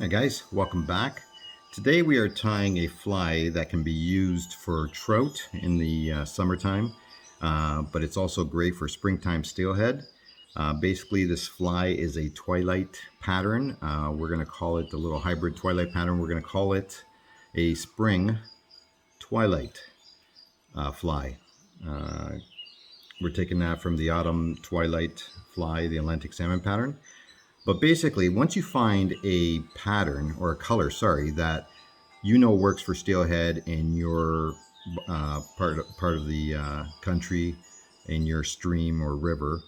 Hi guys, welcome back. Today we are tying a fly that can be used for trout in the summertime, but it's also great for springtime steelhead. Basically, this fly is a twilight pattern. We're going to call it the little hybrid twilight pattern. We're going to call it a spring twilight fly. Uh, we're taking that from the autumn twilight fly, the Atlantic salmon pattern. But basically, once you find a pattern or a color, that you know works for steelhead in your part of the country, in your stream or river,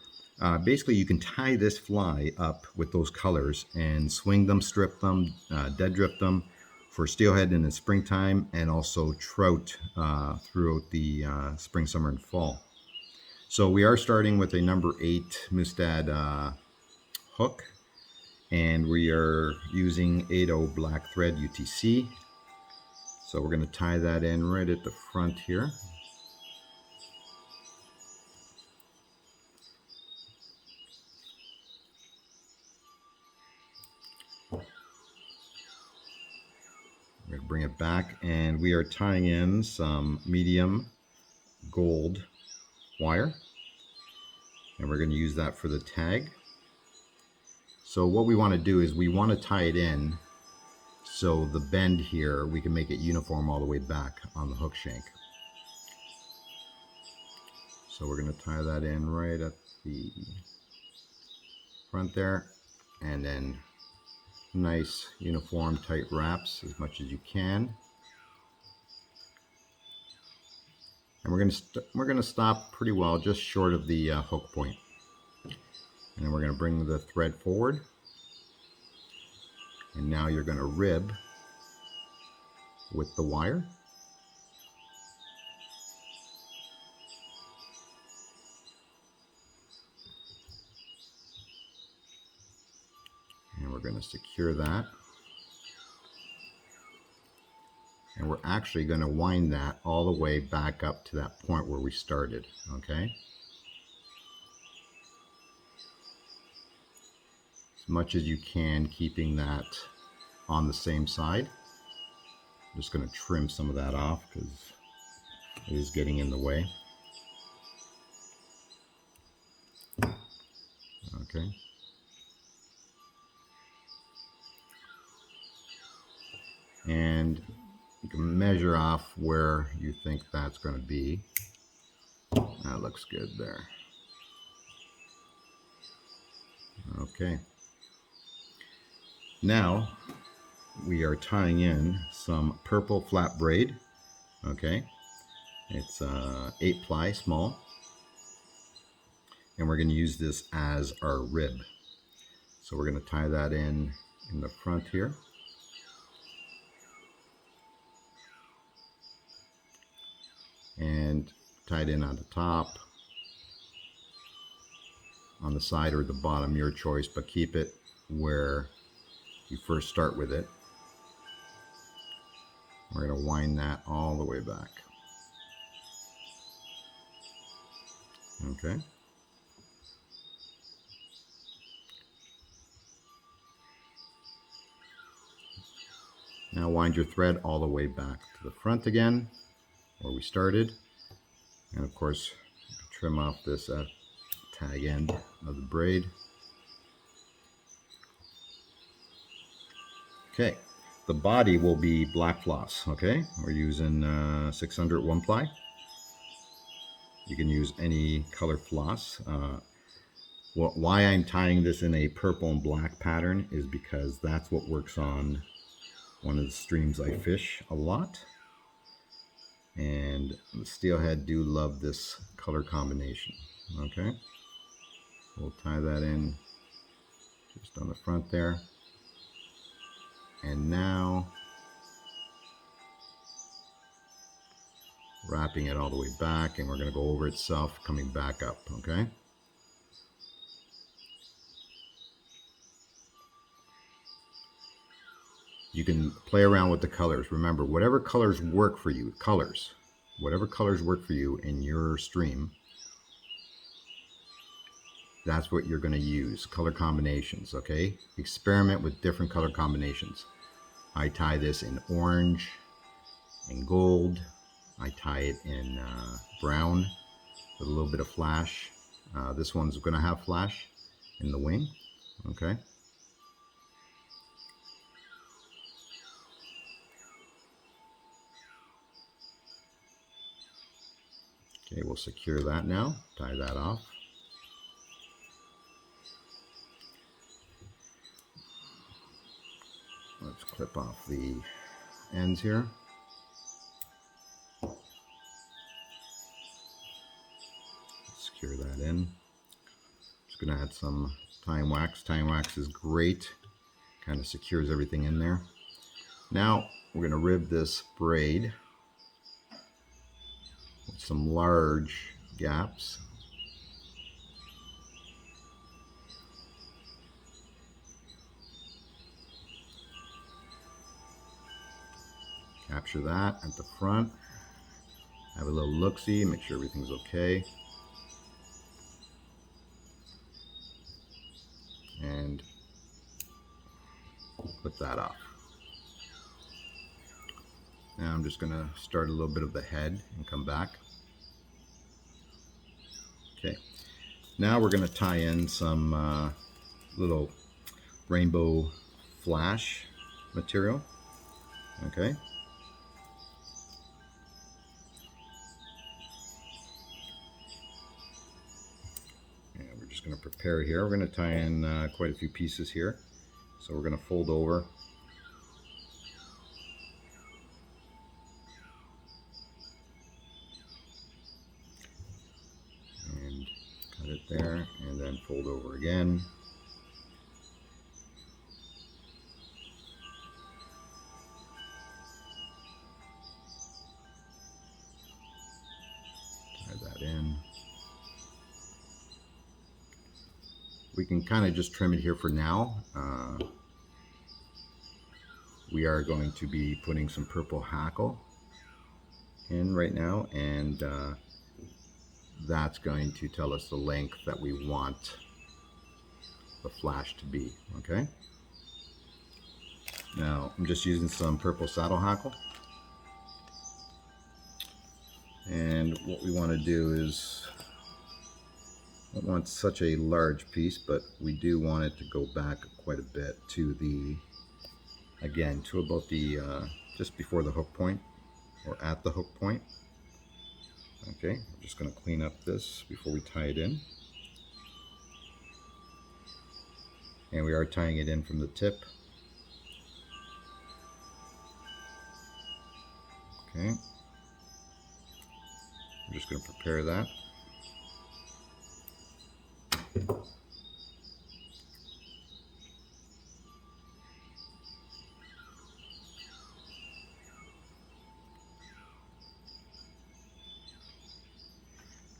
basically you can tie this fly up with those colors and swing them, strip them, dead drift them for steelhead in the springtime, and also trout throughout the spring, summer, and fall. So we are starting with a number 8 Mustad hook, and we are using 80 black thread UTC. So we're going to tie that in right at the front here. We're going to bring it back, and we are tying in some medium gold wire, and we're going to use that for the tag. So what we want to do is we want to tie it in so the bend here, we can make it uniform all the way back on the hook shank. So we're going to tie that in right at the front there, and then nice uniform tight wraps as much as you can. And we're going to stop pretty well just short of the hook point. And then we're going to bring the thread forward, and now you're going to rib with the wire. And we're going to secure that. And we're actually going to wind that all the way back up to that point where we started, okay? As much as you can, keeping that on the same side. I'm just going to trim some of that off because it is getting in the way. Okay. And you can measure off where you think that's going to be. That looks good there. Okay. Now we are tying in some purple flat braid. Okay. It's 8 ply small. And we're going to use this as our rib. So we're going to tie that in the front here. And tie it in on the top, on the side or the bottom, your choice, but keep it where you first start with it. We're going to wind that all the way back. Okay. Now wind your thread all the way back to the front again, where we started. And of course, trim off this tag end of the braid. Okay, the body will be black floss, okay? We're using 600 1 ply. You can use any color floss. Why I'm tying this in a purple and black pattern is because that's what works on one of the streams I fish a lot. And the steelhead do love this color combination, okay? We'll tie that in just on the front there. And now wrapping it all the way back, and we're going to go over itself coming back up, okay? You can play around with the colors. Remember, whatever colors work for you, whatever colors work for you in your stream, that's what you're going to use. Color combinations, okay? Experiment with different color combinations. I tie this in orange and gold. I tie it in brown with a little bit of flash. This one's going to have flash in the wing, okay? Okay, we'll secure that now, tie that off. Let's clip off the ends here. Secure that in. Just gonna add some tying wax. Tying wax is great, kind of secures everything in there. Now we're gonna rib this braid with some large gaps. Capture that at the front. Have a little look-see, make sure everything's okay. And clip that off. Now I'm just gonna start a little bit of the head and come back. Okay, now we're gonna tie in some little rainbow flash material. Okay. And we're just going to prepare here. We're going to tie in quite a few pieces here. So we're going to fold over. And cut it there, and then fold over again. That in. We can kind of just trim it here for now. We are going to be putting some purple hackle in right now, and that's going to tell us the length that we want the flash to be. Okay. Now I'm just using some purple saddle hackle. And what we want to do is, I don't want such a large piece, but we do want it to go back quite a bit to the, again, to about the, just before the hook point, or at the hook point. Okay, I'm just going to clean up this before we tie it in. And we are tying it in from the tip. Okay. I'm just going to prepare that.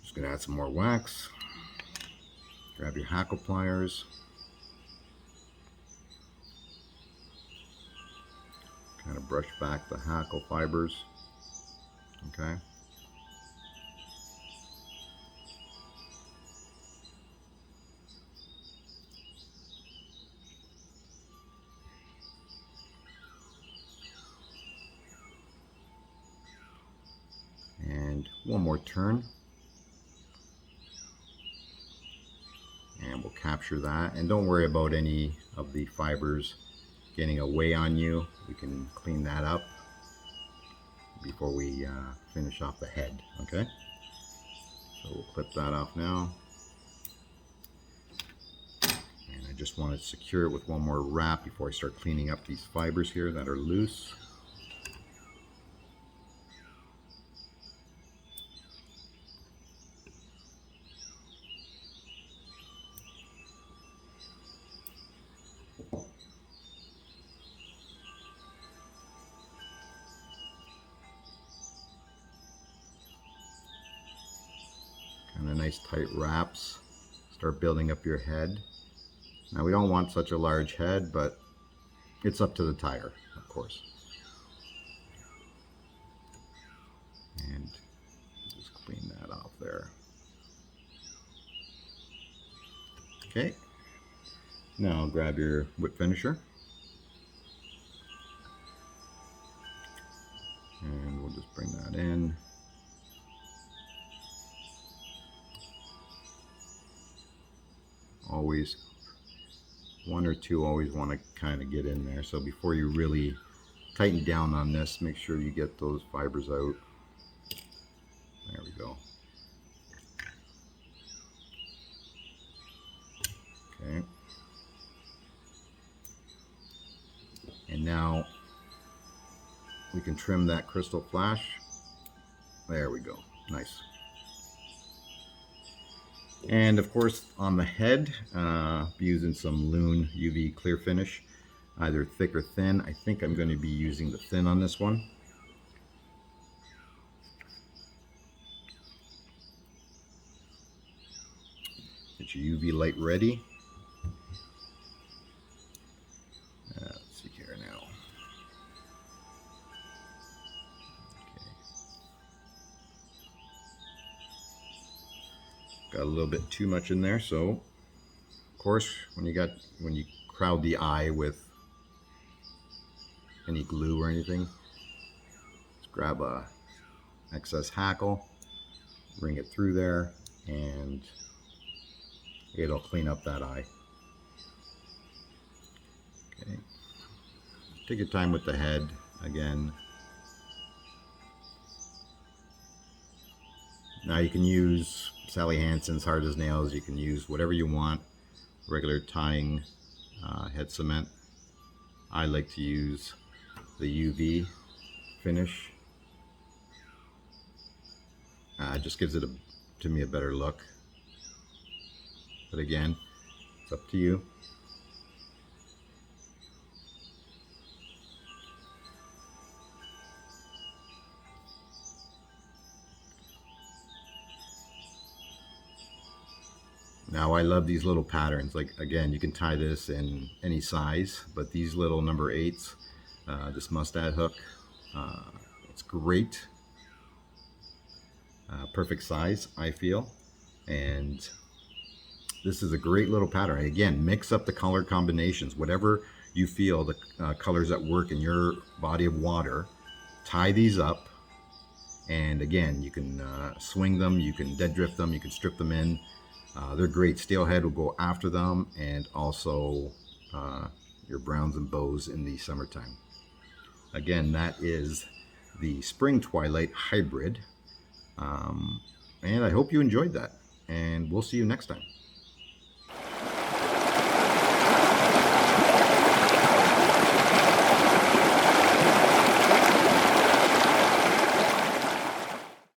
Just going to add some more wax. Grab your hackle pliers. Kind of brush back the hackle fibers. Okay. And one more turn. And we'll capture that. And don't worry about any of the fibers getting away on you. We can clean that up before we finish off the head. Okay. So we'll clip that off now. And I just want to secure it with one more wrap before I start cleaning up these fibers here that are loose. Kind of nice tight wraps. Start building up your head. Now we don't want such a large head, but it's up to the tire, of course. And just clean that off there. Okay, now grab your whip finisher and we'll just bring that in. Always one or two always want to kind of get in there, so before you really tighten down on this, make sure you get those fibers out. There we go. Okay, and now we can trim that crystal flash. There we go, nice. And of course on the head, be using some Loon UV clear finish, either thick or thin. I think I'm going to be using the thin on this one. Get your UV light ready. Let's see here now. Okay. Got a little bit too much in there, so of course when you crowd the eye with any glue or anything, just grab a excess hackle, bring it through there, and it'll clean up that eye. Okay. Take your time with the head again. Now you can use Sally Hansen's Hard as Nails. You can use whatever you want. Regular tying head cement. I like to use the UV finish. It just gives it to me a better look. But again, it's up to you. Now I love these little patterns. Like again, you can tie this in any size, but these little number 8s, this mustad hook, it's great. Perfect size, I feel. And this is a great little pattern. Again, mix up the color combinations, whatever you feel the colors that work in your body of water. Tie these up, and again, you can swing them, you can dead drift them, you can strip them in. They're great. Steelhead will go after them, and also your browns and bows in the summertime. Again, that is the Spring Twilight Hybrid. And I hope you enjoyed that, and we'll see you next time.